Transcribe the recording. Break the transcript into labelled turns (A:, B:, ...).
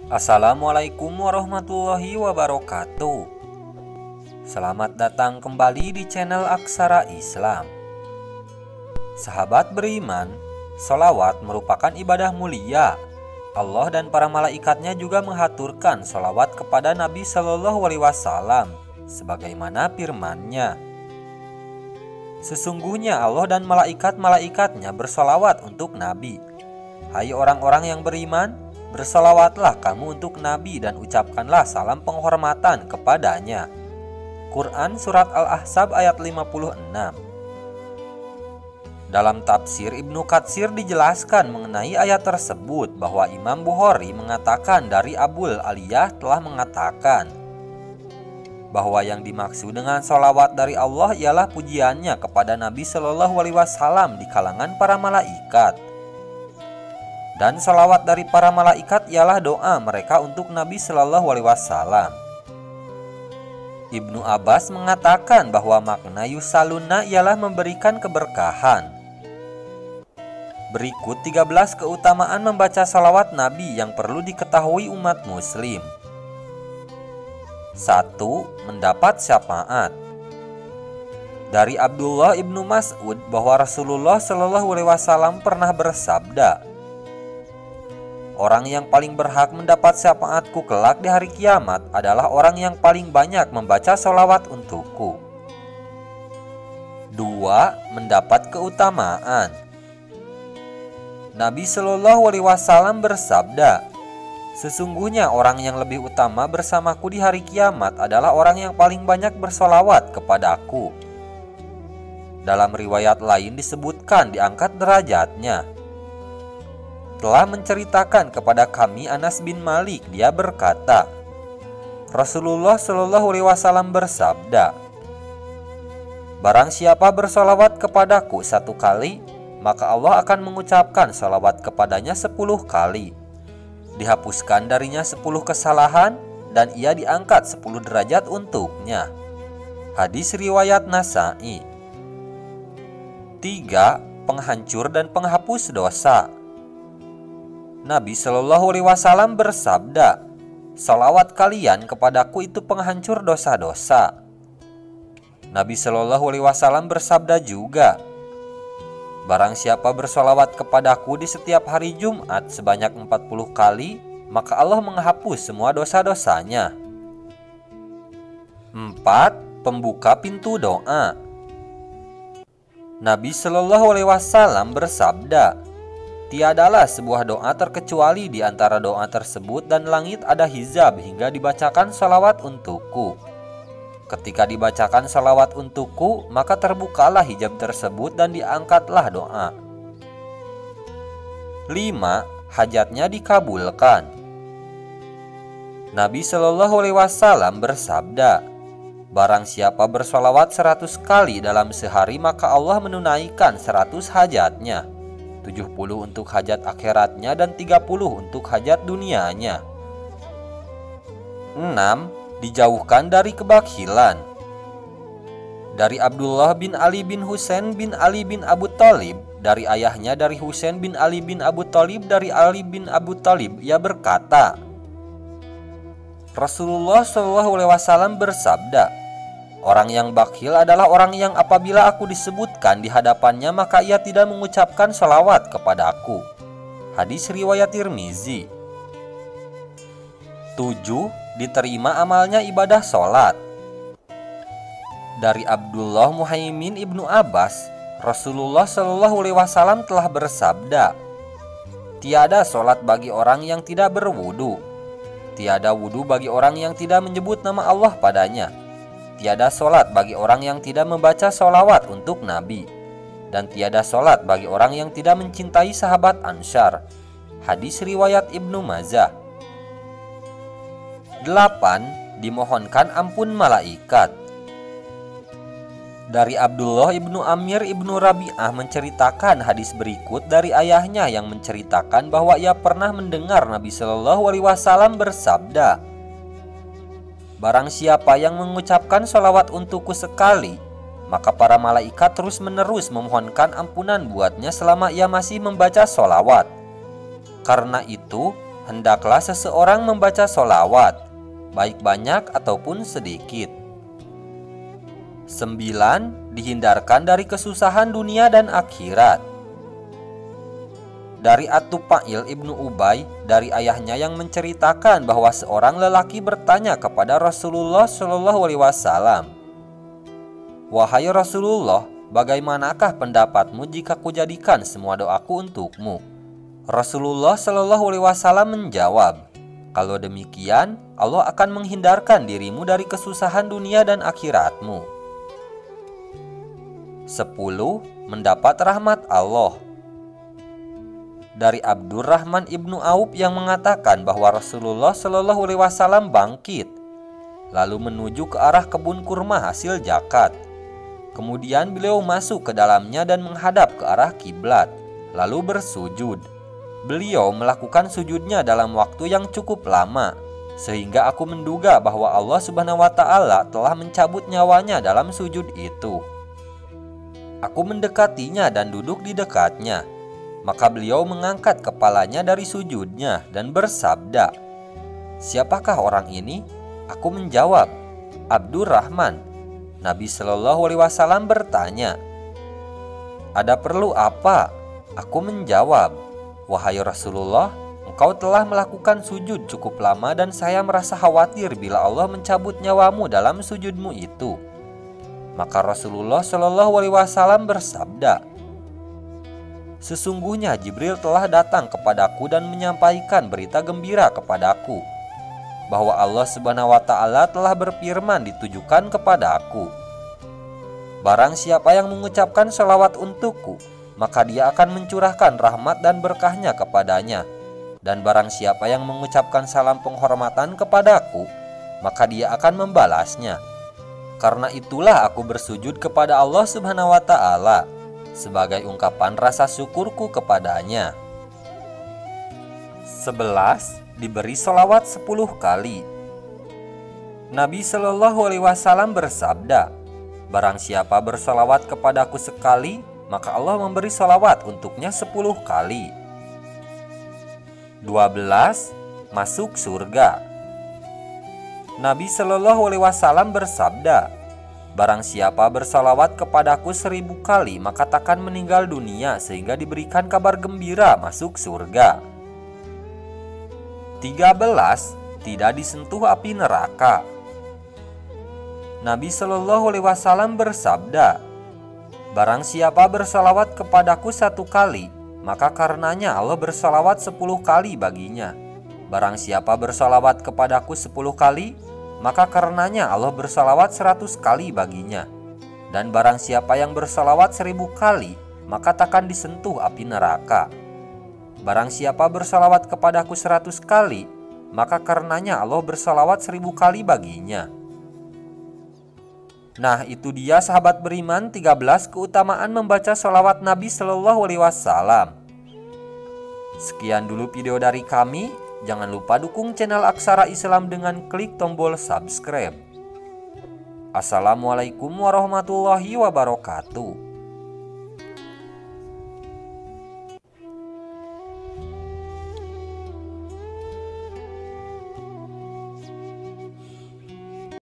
A: Assalamualaikum warahmatullahi wabarakatuh. Selamat datang kembali di channel Aksara Islam. Sahabat beriman, sholawat merupakan ibadah mulia. Allah dan para malaikatnya juga menghaturkan sholawat kepada Nabi Shallallahu Alaihi Wasallam, sebagaimana firman-Nya. Sesungguhnya Allah dan malaikat-malaikatnya bersholawat untuk Nabi. Hai orang-orang yang beriman, bersolawatlah kamu untuk Nabi dan ucapkanlah salam penghormatan kepadanya. Quran Surat Al-Ahzab ayat 56. Dalam tafsir Ibnu Katsir dijelaskan mengenai ayat tersebut bahwa Imam Bukhari mengatakan dari Abul Aliyah telah mengatakan bahwa yang dimaksud dengan sholawat dari Allah ialah pujiannya kepada Nabi Shallallahu Alaihi Wasallam di kalangan para malaikat. Dan salawat dari para malaikat ialah doa mereka untuk Nabi Shallallahu Alaihi Wasallam. Ibnu Abbas mengatakan bahwa makna yusaluna ialah memberikan keberkahan. Berikut 13 keutamaan membaca salawat Nabi yang perlu diketahui umat muslim. 1. Mendapat syafaat. Dari Abdullah ibnu Mas'ud bahwa Rasulullah Shallallahu Alaihi Wasallam pernah bersabda, orang yang paling berhak mendapat syafaatku kelak di hari kiamat adalah orang yang paling banyak membaca sholawat untukku. 2. Mendapat keutamaan. Nabi Shallallahu Alaihi Wasallam bersabda, sesungguhnya orang yang lebih utama bersamaku di hari kiamat adalah orang yang paling banyak bersholawat kepadaku. Dalam riwayat lain disebutkan diangkat derajatnya. Telah menceritakan kepada kami Anas bin Malik, dia berkata, Rasulullah Shallallahu Alaihi Wasallam bersabda, barang siapa bersolawat kepadaku 1 kali, maka Allah akan mengucapkan solawat kepadanya 10 kali. Dihapuskan darinya 10 kesalahan dan ia diangkat 10 derajat untuknya. Hadis riwayat Nasa'i. 3. Penghancur dan penghapus dosa. Nabi Shallallahu Alaihi Wasallam bersabda, salawat kalian kepadaku itu penghancur dosa-dosa. Nabi Shallallahu Alaihi Wasallam bersabda juga, barang siapa bersolawat kepadaku di setiap hari Jumat sebanyak 40 kali, maka Allah menghapus semua dosa-dosanya. 4. Pembuka pintu doa. Nabi Shallallahu Alaihi Wasallam bersabda, tiadalah sebuah doa terkecuali di antara doa tersebut dan langit ada hijab hingga dibacakan salawat untukku. Ketika dibacakan salawat untukku, maka terbukalah hijab tersebut dan diangkatlah doa. 5. Hajatnya dikabulkan. Nabi Shallallahu Alaihi Wasallam bersabda, barang siapa bersolawat 100 kali dalam sehari, maka Allah menunaikan 100 hajatnya. 70 untuk hajat akhiratnya dan 30 untuk hajat dunianya. 6. Dijauhkan dari kebakhilan. Dari Abdullah bin Ali bin Husain bin Ali bin Abu Thalib, dari ayahnya dari Husain bin Ali bin Abu Thalib dari Ali bin Abu Thalib, ia berkata, Rasulullah Shallallahu Alaihi Wasallam bersabda, orang yang bakhil adalah orang yang apabila aku disebutkan di hadapannya maka ia tidak mengucapkan salawat kepada aku. Hadis riwayat Tirmizi. 7. Diterima amalnya ibadah sholat. Dari Abdullah Muhaimin ibnu Abbas, Rasulullah Shallallahu Alaihi Wasallam telah bersabda, tiada sholat bagi orang yang tidak berwudu, tiada wudu bagi orang yang tidak menyebut nama Allah padanya, tiada sholat bagi orang yang tidak membaca sholawat untuk Nabi, dan tiada sholat bagi orang yang tidak mencintai sahabat Ansyar. Hadis riwayat Ibnu Majah. 8. Dimohonkan ampun malaikat. Dari Abdullah ibnu Amir ibnu Rabi'ah menceritakan hadis berikut dari ayahnya yang menceritakan bahwa ia pernah mendengar Nabi Shallallahu Alaihi Wasallam bersabda, barang siapa yang mengucapkan sholawat untukku sekali, maka para malaikat terus-menerus memohonkan ampunan buatnya selama ia masih membaca sholawat. Karena itu, hendaklah seseorang membaca sholawat, baik banyak ataupun sedikit. 9. Dihindarkan dari kesusahan dunia dan akhirat. Dari At-Tufail ibnu Ubay, dari ayahnya yang menceritakan bahwa seorang lelaki bertanya kepada Rasulullah Shallallahu Alaihi Wasallam, "Wahai Rasulullah, bagaimanakah pendapatmu jika kujadikan semua doaku untukmu?" Rasulullah Shallallahu Alaihi Wasallam menjawab, "Kalau demikian, Allah akan menghindarkan dirimu dari kesusahan dunia dan akhiratmu." 10. Mendapat rahmat Allah. Dari Abdurrahman ibnu Auf yang mengatakan bahwa Rasulullah Shallallahu Alaihi Wasallam bangkit, lalu menuju ke arah kebun kurma hasil zakat. Kemudian beliau masuk ke dalamnya dan menghadap ke arah kiblat, lalu bersujud. Beliau melakukan sujudnya dalam waktu yang cukup lama, sehingga aku menduga bahwa Allah Subhanahu wa Ta'ala telah mencabut nyawanya dalam sujud itu. Aku mendekatinya dan duduk di dekatnya. Maka beliau mengangkat kepalanya dari sujudnya dan bersabda, "Siapakah orang ini?" Aku menjawab, "Abdurrahman." Nabi Shallallahu Alaihi Wasallam bertanya, "Ada perlu apa?" Aku menjawab, "Wahai Rasulullah, engkau telah melakukan sujud cukup lama dan saya merasa khawatir bila Allah mencabut nyawamu dalam sujudmu itu." Maka Rasulullah Shallallahu Alaihi Wasallam bersabda, "Sesungguhnya Jibril telah datang kepadaku dan menyampaikan berita gembira kepadaku bahwa Allah Subhanahu wa Ta'ala telah berfirman ditujukan kepadaku, barang siapa yang mengucapkan sholawat untukku, maka dia akan mencurahkan rahmat dan berkahnya kepadanya, dan barang siapa yang mengucapkan salam penghormatan kepadaku, maka dia akan membalasnya. Karena itulah aku bersujud kepada Allah Subhanahu wa Ta'ala sebagai ungkapan rasa syukurku kepadanya." 11. Diberi sholawat 10 kali. Nabi Shallallahu Alaihi Wasallam bersabda, "Barang siapa bersholawat kepadaku sekali, maka Allah memberi sholawat untuknya 10 kali." 12. Masuk surga. Nabi Shallallahu Alaihi Wasallam bersabda, "Barang siapa bersalawat kepadaku 1000 kali, maka takkan meninggal dunia sehingga diberikan kabar gembira masuk surga." 13. Tidak disentuh api neraka. Nabi Shallallahu Alaihi Wasallam bersabda, "Barang siapa bersalawat kepadaku 1 kali, maka karenanya Allah bersalawat 10 kali baginya. Barang siapa bersalawat kepadaku 10 kali, maka karenanya Allah bersalawat 100 kali baginya. Dan barang siapa yang bersalawat 1000 kali, maka takkan disentuh api neraka. Barang siapa bersalawat kepadaku 100 kali, maka karenanya Allah bersalawat 1000 kali baginya." Nah, itu dia sahabat beriman 13 keutamaan membaca sholawat Nabi Shallallahu Alaihi Wasallam. Sekian dulu video dari kami. Jangan lupa dukung channel Aksara Islam dengan klik tombol subscribe. Assalamualaikum warahmatullahi wabarakatuh.